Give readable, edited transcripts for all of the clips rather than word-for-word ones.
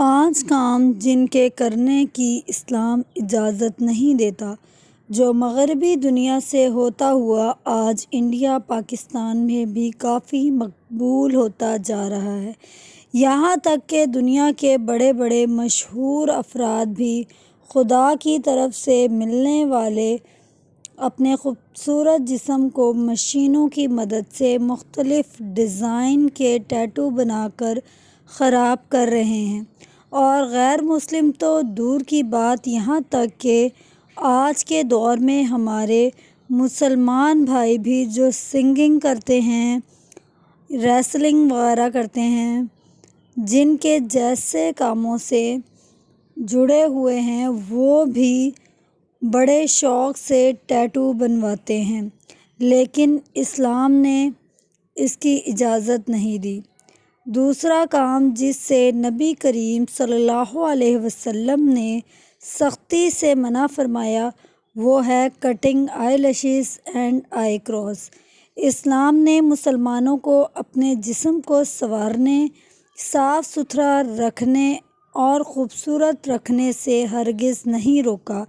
5 کام جن کے کرنے کی اسلام اجازت نہیں دیتا، جو مغربی دنیا سے ہوتا ہوا آج انڈیا پاکستان میں بھی کافی مقبول ہوتا جا رہا ہے۔ یہاں تک کہ دنیا کے بڑے بڑے مشہور افراد بھی خدا کی طرف سے ملنے والے اپنے خوبصورت جسم کو مشینوں کی مدد سے مختلف ڈیزائن کے ٹیٹو بنا کر خراب کر رہے ہیں، اور غیر مسلم تو دور کی بات، یہاں تک کہ آج کے دور میں ہمارے مسلمان بھائی بھی جو سنگنگ کرتے ہیں، ریسلنگ وغیرہ کرتے ہیں، جن کے جیسے کاموں سے جڑے ہوئے ہیں، وہ بھی بڑے شوق سے ٹیٹو بنواتے ہیں، لیکن اسلام نے اس کی اجازت نہیں دی۔ دوسرا کام جس سے نبی کریم صلی اللہ علیہ وسلم نے سختی سے منع فرمایا، وہ ہے cutting eyelashes and eye cross. اسلام نے مسلمانوں کو اپنے جسم کو سنوارنے، صاف ستھرا رکھنے اور خوبصورت رکھنے سے ہرگز نہیں روکا،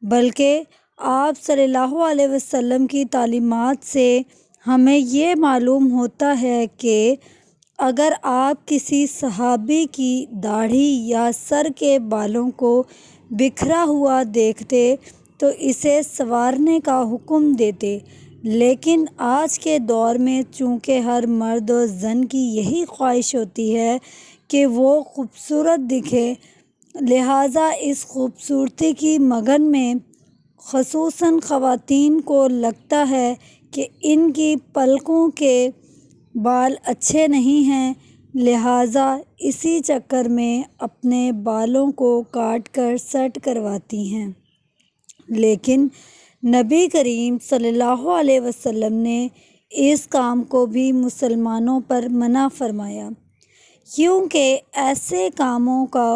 بلکہ آپ صلی اللہ علیہ وسلم کی تعلیمات سے ہمیں یہ معلوم ہوتا ہے کہ اگر آپ کسی صحابی کی داڑھی یا سر کے بالوں کو بکھرا ہوا دیکھتے تو اسے سنوارنے کا حکم دیتے، لیکن آج کے دور میں چونکہ ہر مرد و زن کی یہی خواہش ہوتی ہے کہ وہ خوبصورت دکھے، لہٰذا اس خوبصورتی کی مگن میں خصوصاً خواتین کو لگتا ہے کہ ان کی پلکوں کے بال اچھے نہیں ہیں، لہٰذا اسی چکر میں اپنے بالوں کو کاٹ کر سیٹ کرواتی ہیں۔ لیکن نبی کریم صلی اللہ علیہ وسلم نے اس کام کو بھی مسلمانوں پر منع فرمایا، کیونکہ ایسے کاموں کا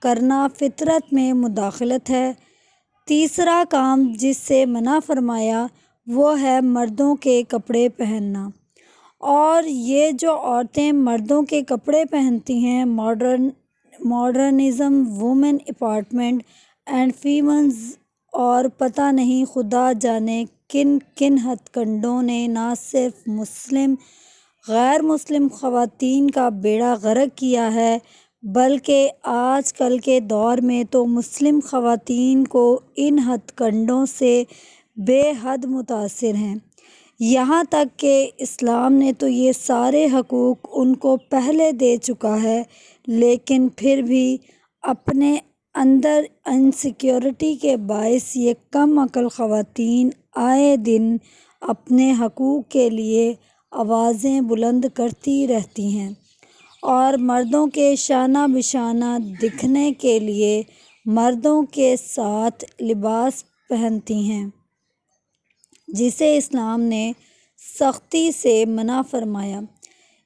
کرنا فطرت میں مداخلت ہے۔ تیسرا کام جس سے منع فرمایا وہ ہے مردوں کے کپڑے پہننا، اور یہ جو عورتیں مردوں کے کپڑے پہنتی ہیں، ماڈرنزم، وومن امپاورمنٹ اینڈ فیمنز، اور پتہ نہیں خدا جانے کن کن ہتھ کنڈوں نے نہ صرف مسلم، غیر مسلم خواتین کا بیڑا غرق کیا ہے، بلکہ آج کل کے دور میں تو مسلم خواتین کو ان ہتھ کنڈوں سے بے حد متاثر ہیں۔ یہاں تک کہ اسلام نے تو یہ سارے حقوق ان کو پہلے دے چکا ہے، لیکن پھر بھی اپنے اندر انسیکیورٹی کے باعث یہ کم عقل خواتین آئے دن اپنے حقوق کے لیے آوازیں بلند کرتی رہتی ہیں، اور مردوں کے شانہ بشانہ دکھنے کے لیے مردوں کے ساتھ لباس پہنتی ہیں، جسے اسلام نے سختی سے منع فرمایا۔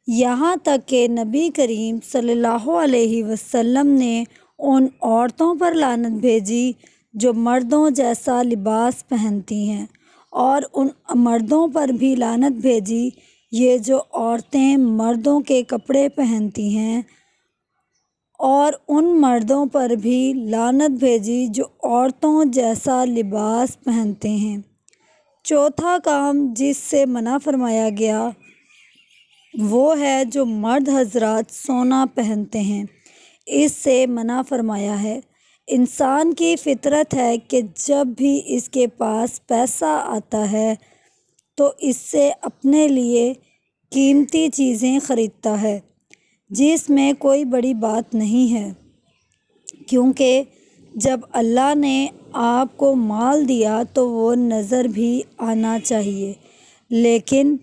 یہاں تک کہ نبی کریم صلی اللہ علیہ وسلم نے ان عورتوں پر لعنت بھیجی جو مردوں جیسا لباس پہنتی ہیں، اور ان مردوں پر بھی لعنت بھیجی یہ جو عورتیں مردوں کے کپڑے پہنتی ہیں، اور ان مردوں پر بھی لعنت بھیجی جو عورتوں جیسا لباس پہنتے ہیں۔ چوتھا کام جس سے منع فرمایا گیا وہ ہے جو مرد حضرات سونا پہنتے ہیں، اس سے منع فرمایا ہے۔ انسان کی فطرت ہے کہ جب بھی اس کے پاس پیسہ آتا ہے تو اس سے اپنے لیے قیمتی چیزیں خریدتا ہے، جس میں کوئی بڑی بات نہیں ہے، کیونکہ جب اللہ نے آپ کو مال دیا تو وہ نظر بھی آنا چاہیے، لیکن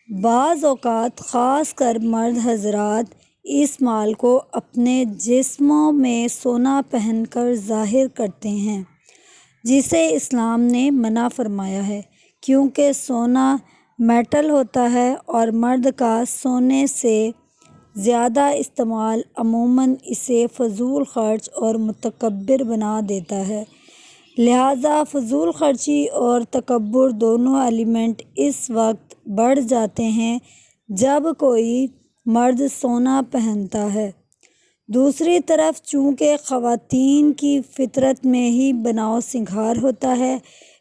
بعض اوقات خاص کر مرد حضرات اس مال کو اپنے جسموں میں سونا پہن کر ظاہر کرتے ہیں، جسے اسلام نے منع فرمایا ہے، کیونکہ سونا میٹل ہوتا ہے اور مرد کا سونے سے زیادہ استعمال عموماً اسے فضول خرچ اور متکبر بنا دیتا ہے، لہٰذا فضول خرچی اور تکبر دونوں ایلیمنٹ اس وقت بڑھ جاتے ہیں جب کوئی مرد سونا پہنتا ہے۔ دوسری طرف چونکہ خواتین کی فطرت میں ہی بناؤ سنگھار ہوتا ہے،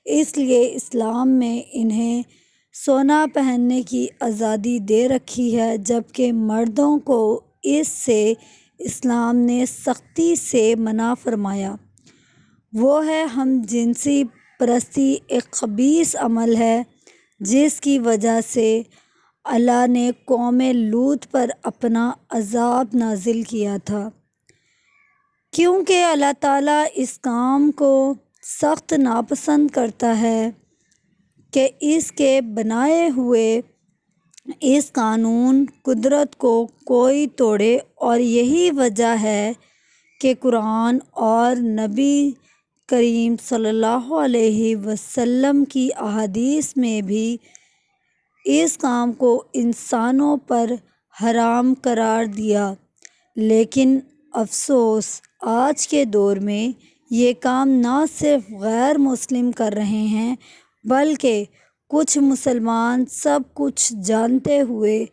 اس لیے اسلام میں انہیں سونا پہننے کی آزادی دے رکھی ہے، جبکہ مردوں کو اس سے اسلام نے سختی سے منع فرمایا۔ وہ ہے ہم جنسی پرستی، ایک خبیث عمل ہے جس کی وجہ سے اللہ نے قوم لوط پر اپنا عذاب نازل کیا تھا، کیونکہ اللہ تعالیٰ اس کام کو سخت ناپسند کرتا ہے کہ اس کے بنائے ہوئے اس قانون قدرت کو کوئی توڑے، اور یہی وجہ ہے کہ قرآن اور نبی کریم صلی اللہ علیہ وسلم کی احادیث میں بھی اس کام کو انسانوں پر حرام قرار دیا۔ لیکن افسوس، آج کے دور میں یہ کام نہ صرف غیر مسلم کر رہے ہیں بلکہ کچھ مسلمان سب کچھ جانتے ہوئے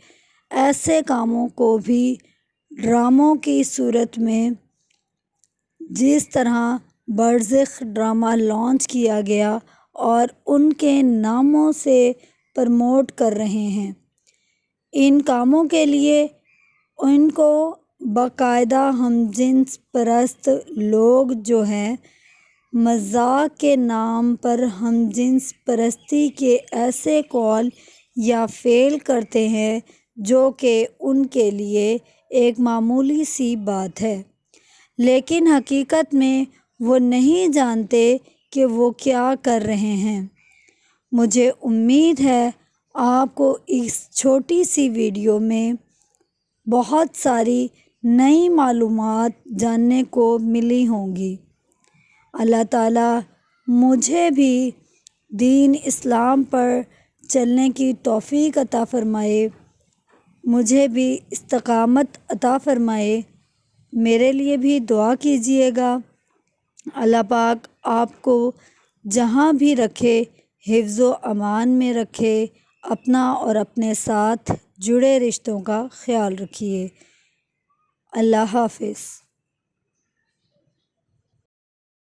ایسے کاموں کو بھی ڈراموں کی صورت میں، جس طرح برزخ ڈرامہ لانچ کیا گیا، اور ان کے ناموں سے پروموٹ کر رہے ہیں۔ ان کاموں کے لیے ان کو باقاعدہ ہم جنس پرست لوگ جو ہیں مذاق کے نام پر ہم جنس پرستی کے ایسے قول یا فعل کرتے ہیں جو کہ ان کے لیے ایک معمولی سی بات ہے، لیکن حقیقت میں وہ نہیں جانتے کہ وہ کیا کر رہے ہیں۔ مجھے امید ہے آپ کو اس چھوٹی سی ویڈیو میں بہت ساری نئی معلومات جاننے کو ملی ہوں گی۔ اللہ تعالیٰ مجھے بھی دین اسلام پر چلنے کی توفیق عطا فرمائے، مجھے بھی استقامت عطا فرمائے۔ میرے لیے بھی دعا کیجیے گا۔ اللہ پاک آپ کو جہاں بھی رکھے حفظ و امان میں رکھے، اپنا اور اپنے ساتھ جڑے رشتوں کا خیال رکھیے۔ اللہ حافظ۔